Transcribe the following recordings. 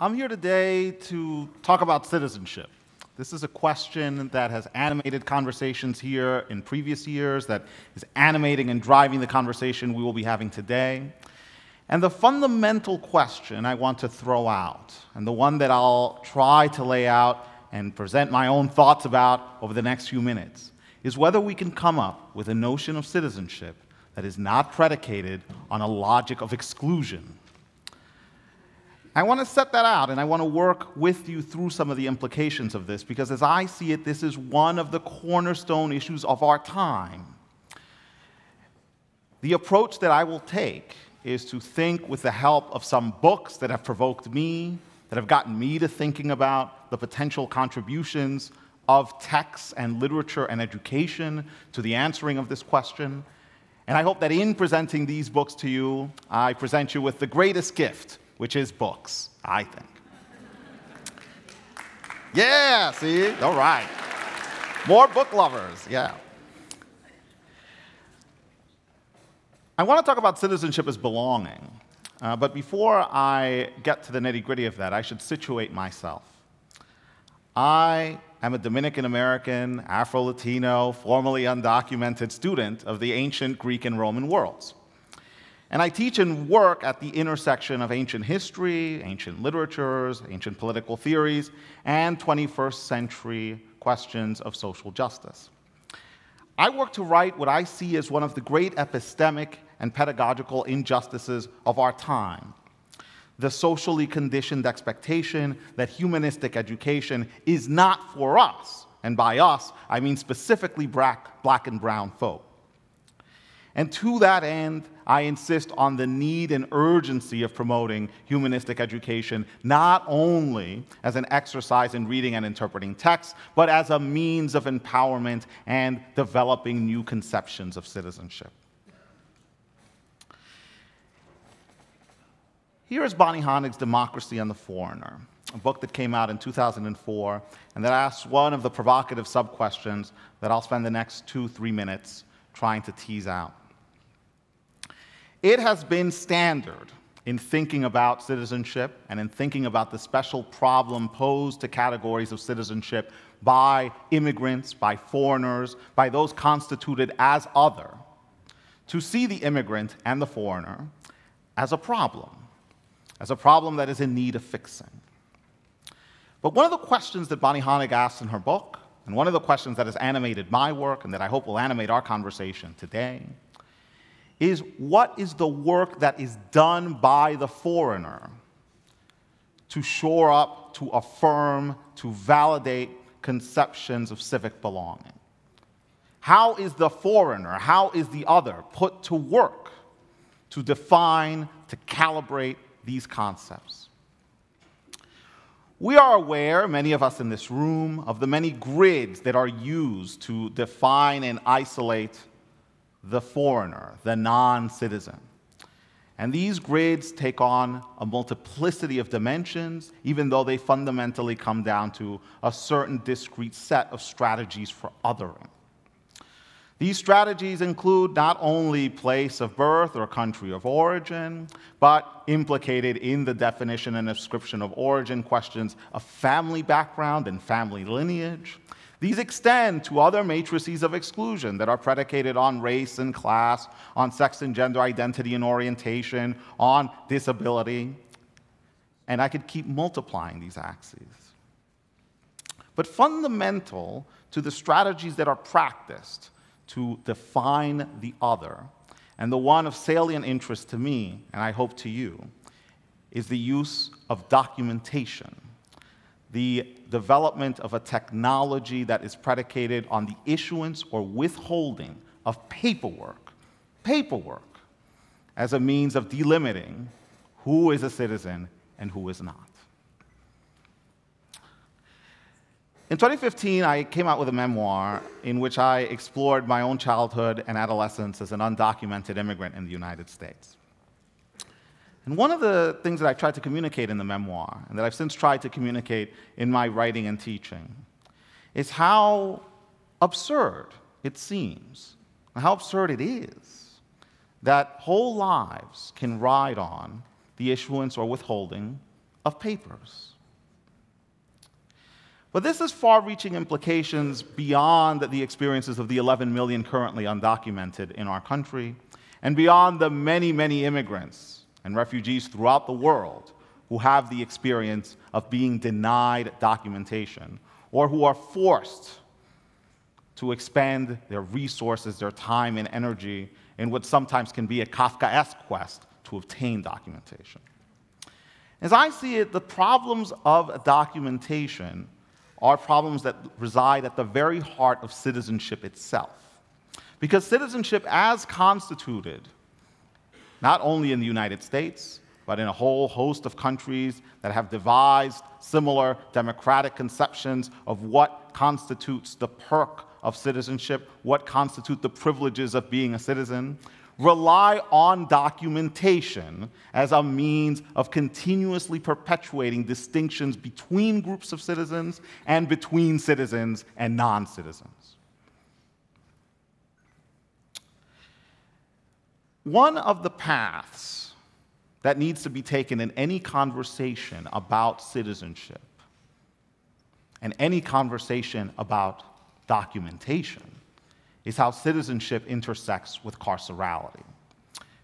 I'm here today to talk about citizenship. This is a question that has animated conversations here in previous years, that is animating and driving the conversation we will be having today. And the fundamental question I want to throw out, and the one that I'll try to lay out and present my own thoughts about over the next few minutes, is whether we can come up with a notion of citizenship that is not predicated on a logic of exclusion. I want to set that out, and I want to work with you through some of the implications of this, because as I see it, this is one of the cornerstone issues of our time. The approach that I will take is to think with the help of some books that have provoked me, that have gotten me to thinking about the potential contributions of texts and literature and education to the answering of this question. And I hope that in presenting these books to you, I present you with the greatest gift, which is books, I think. Yeah, see? All right. More book lovers, yeah. I want to talk about citizenship as belonging. But before I get to the nitty-gritty of that, I should situate myself. I am a Dominican-American, Afro-Latino, formerly undocumented student of the ancient Greek and Roman worlds. And I teach and work at the intersection of ancient history, ancient literatures, ancient political theories, and 21st century questions of social justice. I work to right what I see as one of the great epistemic and pedagogical injustices of our time: the socially conditioned expectation that humanistic education is not for us, and by us, I mean specifically black and brown folk. And to that end, I insist on the need and urgency of promoting humanistic education, not only as an exercise in reading and interpreting texts, but as a means of empowerment and developing new conceptions of citizenship. Here is Bonnie Honig's Democracy and the Foreigner, a book that came out in 2004, and that asks one of the provocative sub-questions that I'll spend the next 2-3 minutes trying to tease out. It has been standard in thinking about citizenship and in thinking about the special problem posed to categories of citizenship by immigrants, by foreigners, by those constituted as other, to see the immigrant and the foreigner as a problem that is in need of fixing. But one of the questions that Bonnie Honig asks in her book, and one of the questions that has animated my work and that I hope will animate our conversation today, is what is the work that is done by the foreigner to shore up, to affirm, to validate conceptions of civic belonging? How is the foreigner, how is the other put to work to define, to calibrate these concepts? We are aware, many of us in this room, of the many grids that are used to define and isolate the foreigner, the non-citizen. And these grids take on a multiplicity of dimensions, even though they fundamentally come down to a certain discrete set of strategies for othering. These strategies include not only place of birth or country of origin, but implicated in the definition and description of origin questions of family background and family lineage. These extend to other matrices of exclusion that are predicated on race and class, on sex and gender identity and orientation, on disability. And I could keep multiplying these axes. But fundamental to the strategies that are practiced to define the other, and the one of salient interest to me, and I hope to you, is the use of documentation, the development of a technology that is predicated on the issuance or withholding of paperwork as a means of delimiting who is a citizen and who is not. In 2015, I came out with a memoir in which I explored my own childhood and adolescence as an undocumented immigrant in the United States. And one of the things that I tried to communicate in the memoir, and that I've since tried to communicate in my writing and teaching, is how absurd it seems, and how absurd it is, that whole lives can ride on the issuance or withholding of papers. But this has far-reaching implications beyond the experiences of the 11 million currently undocumented in our country, and beyond the many, many immigrants and refugees throughout the world who have the experience of being denied documentation, or who are forced to expend their resources, their time, and energy in what sometimes can be a Kafkaesque quest to obtain documentation. As I see it, the problems of documentation are problems that reside at the very heart of citizenship itself. Because citizenship as constituted, not only in the United States, but in a whole host of countries that have devised similar democratic conceptions of what constitutes the perk of citizenship, what constitute the privileges of being a citizen, rely on documentation as a means of continuously perpetuating distinctions between groups of citizens and between citizens and non-citizens. One of the paths that needs to be taken in any conversation about citizenship and any conversation about documentation is how citizenship intersects with carcerality.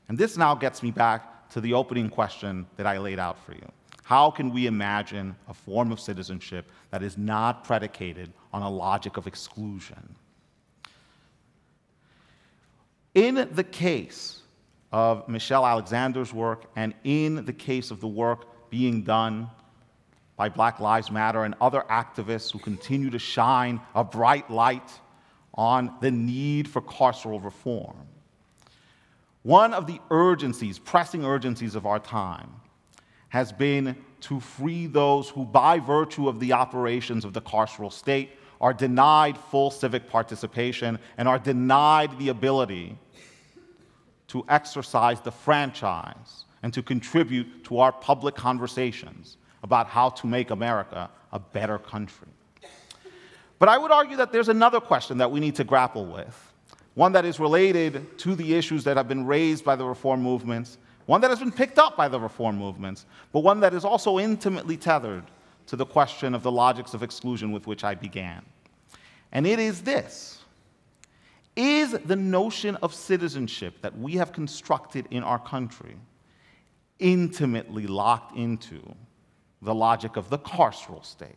And this now gets me back to the opening question that I laid out for you. How can we imagine a form of citizenship that is not predicated on a logic of exclusion? In the case of Michelle Alexander's work, and in the case of the work being done by Black Lives Matter and other activists who continue to shine a bright light on the need for carceral reform, one of the urgencies, pressing urgencies of our time, has been to free those who, by virtue of the operations of the carceral state, are denied full civic participation and are denied the ability to exercise the franchise and to contribute to our public conversations about how to make America a better country. But I would argue that there's another question that we need to grapple with, one that is related to the issues that have been raised by the reform movements, one that has been picked up by the reform movements, but one that is also intimately tethered to the question of the logics of exclusion with which I began. And it is this: is the notion of citizenship that we have constructed in our country intimately locked into the logic of the carceral state?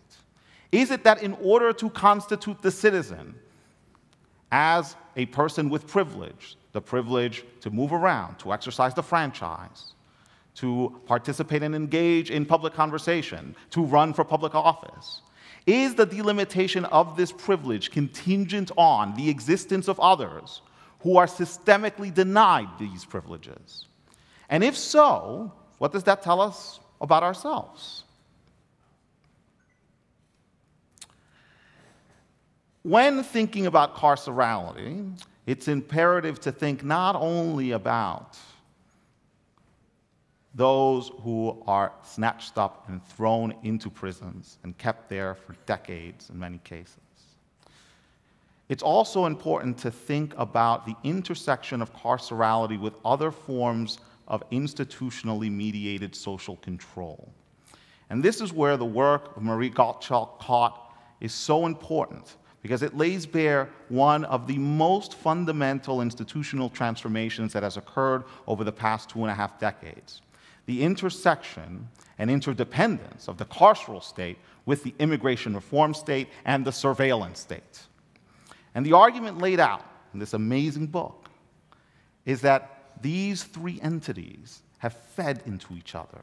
Is it that in order to constitute the citizen as a person with privilege, the privilege to move around, to exercise the franchise, to participate and engage in public conversation, to run for public office, is the delimitation of this privilege contingent on the existence of others who are systemically denied these privileges? And if so, what does that tell us about ourselves? When thinking about carcerality, it's imperative to think not only about those who are snatched up and thrown into prisons and kept there for decades in many cases. It's also important to think about the intersection of carcerality with other forms of institutionally mediated social control. And this is where the work of Marie Gottschalk is so important, because it lays bare one of the most fundamental institutional transformations that has occurred over the past 2.5 decades. The intersection and interdependence of the carceral state with the immigration reform state and the surveillance state. And the argument laid out in this amazing book is that these three entities have fed into each other,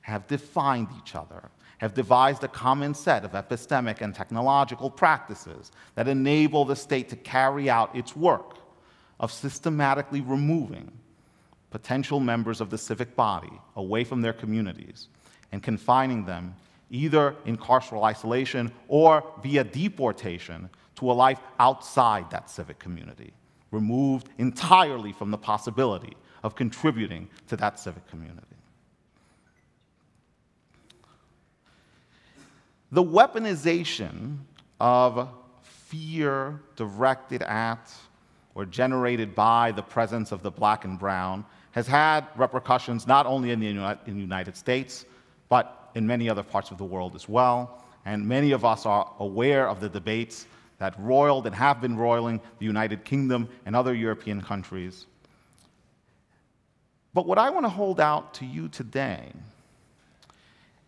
have defined each other, have devised a common set of epistemic and technological practices that enable the state to carry out its work of systematically removing potential members of the civic body away from their communities and confining them either in carceral isolation or via deportation to a life outside that civic community, removed entirely from the possibility of contributing to that civic community. The weaponization of fear directed at or generated by the presence of the black and brown has had repercussions not only in the United States, but in many other parts of the world as well, and many of us are aware of the debates that roiled and have been roiling the United Kingdom and other European countries. But what I want to hold out to you today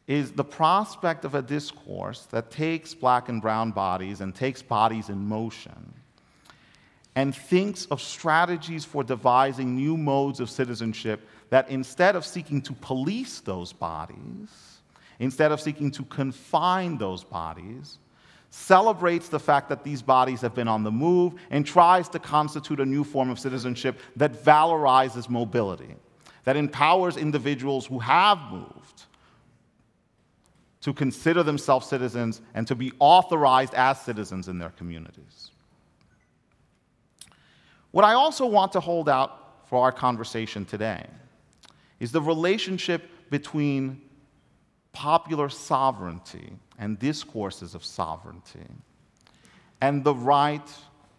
is the prospect of a discourse that takes black and brown bodies and takes bodies in motion and thinks of strategies for devising new modes of citizenship that, instead of seeking to police those bodies, instead of seeking to confine those bodies, celebrates the fact that these bodies have been on the move and tries to constitute a new form of citizenship that valorizes mobility, that empowers individuals who have moved to consider themselves citizens and to be authorized as citizens in their communities. What I also want to hold out for our conversation today is the relationship between popular sovereignty and discourses of sovereignty and the right,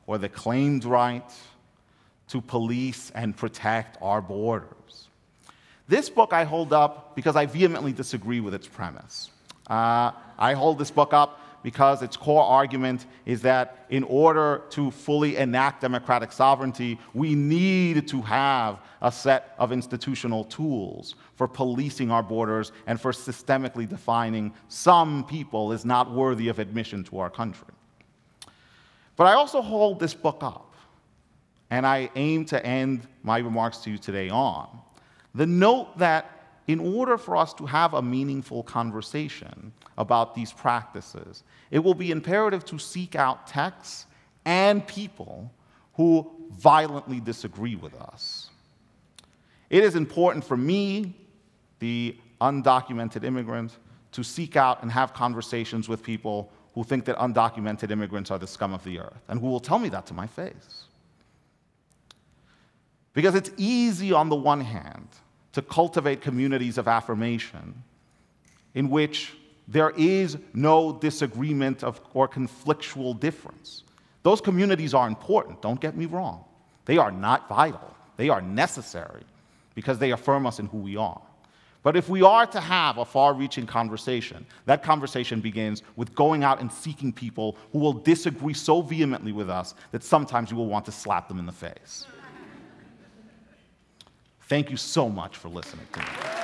or the claimed right, to police and protect our borders. This book I hold up because I vehemently disagree with its premise. I hold this book up because its core argument is that in order to fully enact democratic sovereignty, we need to have a set of institutional tools for policing our borders and for systemically defining some people as not worthy of admission to our country. But I also hold this book up, and I aim to end my remarks to you today on the note that in order for us to have a meaningful conversation about these practices, it will be imperative to seek out texts and people who violently disagree with us. It is important for me, the undocumented immigrant, to seek out and have conversations with people who think that undocumented immigrants are the scum of the earth, and who will tell me that to my face. Because it's easy, on the one hand, to cultivate communities of affirmation in which there is no disagreement or conflictual difference. Those communities are important, don't get me wrong. They are not vital. They are necessary because they affirm us in who we are. But if we are to have a far-reaching conversation, that conversation begins with going out and seeking people who will disagree so vehemently with us that sometimes you will want to slap them in the face. Thank you so much for listening to me.